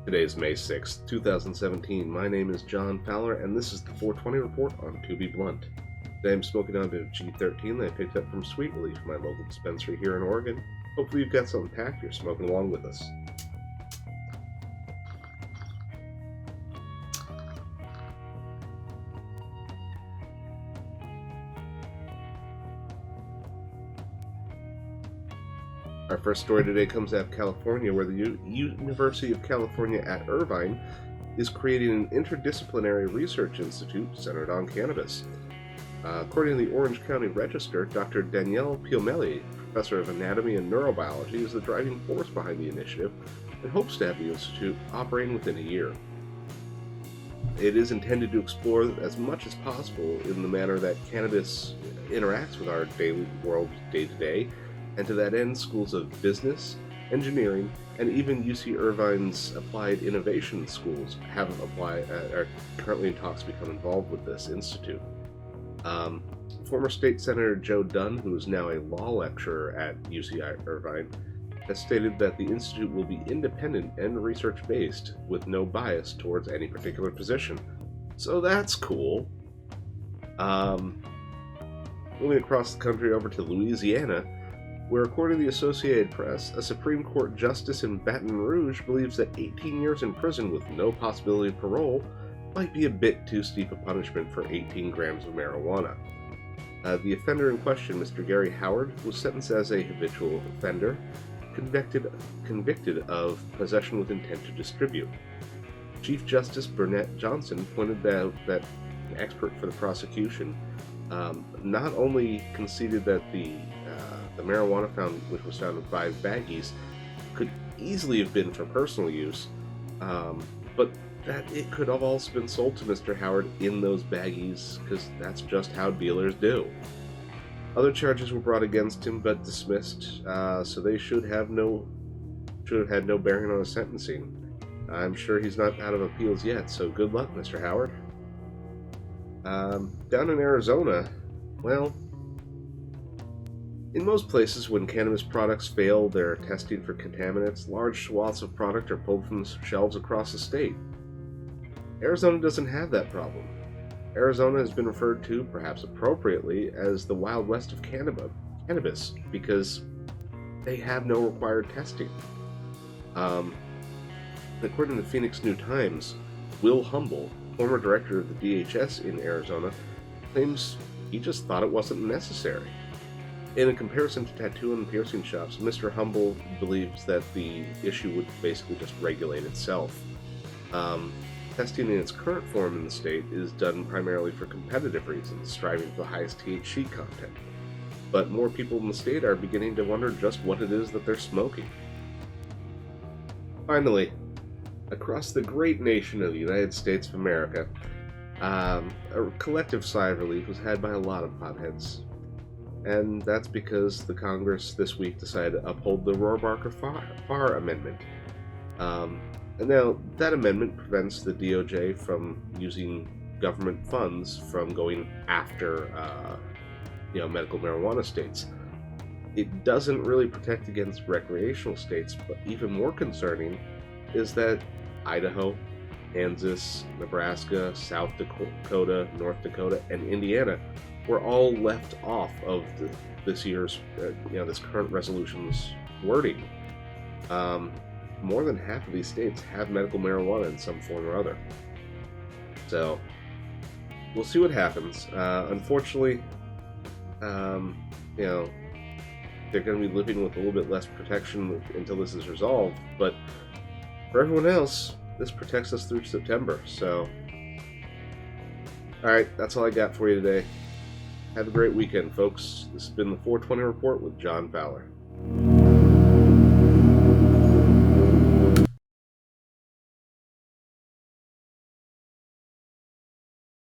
Today is May 6th, 2017. My name is John Fowler, and this is the 420 Report on To Be Blunt. Today I'm smoking on a bit of G13 that I picked up from Sweet Relief, my local dispensary here in Oregon. Hopefully you've got something packed you're smoking along with us. Our first story today comes out of California, where the University of California at Irvine is creating an interdisciplinary research institute centered on cannabis. According to the Orange County Register, Dr. Danielle Piomelli, professor of anatomy and neurobiology, is the driving force behind the initiative and hopes to have the institute operating within a year. It is intended to explore as much as possible in the manner that cannabis interacts with our daily world day to day. And to that end, schools of business, engineering, and even UC Irvine's applied innovation schools are currently in talks to become involved with this institute. Former State Senator Joe Dunn, who is now a law lecturer at UC Irvine, has stated that the institute will be independent and research-based, with no bias towards any particular position. So that's cool. Moving across the country over to Louisiana, where, according to the Associated Press, a Supreme Court justice in Baton Rouge believes that 18 years in prison with no possibility of parole might be a bit too steep a punishment for 18 grams of marijuana. The offender in question, Mr. Gary Howard, was sentenced as a habitual offender, convicted of possession with intent to distribute. Chief Justice Burnett Johnson pointed out that an expert for the prosecution not only conceded that the marijuana which was found in 5 baggies, could easily have been for personal use, but that it could have also been sold to Mr. Howard in those baggies, because that's just how dealers do. Other charges were brought against him but dismissed, so they should have had no bearing on his sentencing. I'm sure he's not out of appeals yet, so good luck, Mr. Howard. Down in Arizona, well, in most places, when cannabis products fail their testing for contaminants, large swaths of product are pulled from the shelves across the state. Arizona doesn't have that problem. Arizona has been referred to, perhaps appropriately, as the Wild West of cannabis, because they have no required testing. According to the Phoenix New Times, Will Humble, former director of the DHS in Arizona, claims he just thought it wasn't necessary. In a comparison to tattoo and piercing shops, Mr. Humble believes that the issue would basically just regulate itself. Testing in its current form in the state is done primarily for competitive reasons, striving for the highest THC content. But more people in the state are beginning to wonder just what it is that they're smoking. Finally, across the great nation of the United States of America, a collective sigh of relief was had by a lot of potheads. And that's because the Congress this week decided to uphold the Rohrabacher-Farr Amendment. And now, that amendment prevents the DOJ from using government funds from going after, medical marijuana states. It doesn't really protect against recreational states, but even more concerning is that Idaho, Kansas, Nebraska, South Dakota, North Dakota, and Indiana were all left off of this year's, this current resolution's wording. More than half of these states have medical marijuana in some form or other. So, we'll see what happens. Unfortunately, they're going to be living with a little bit less protection until this is resolved. But for everyone else, this protects us through September. So, alright, that's all I got for you today. Have a great weekend, folks. This has been the 420 Report with John Fowler.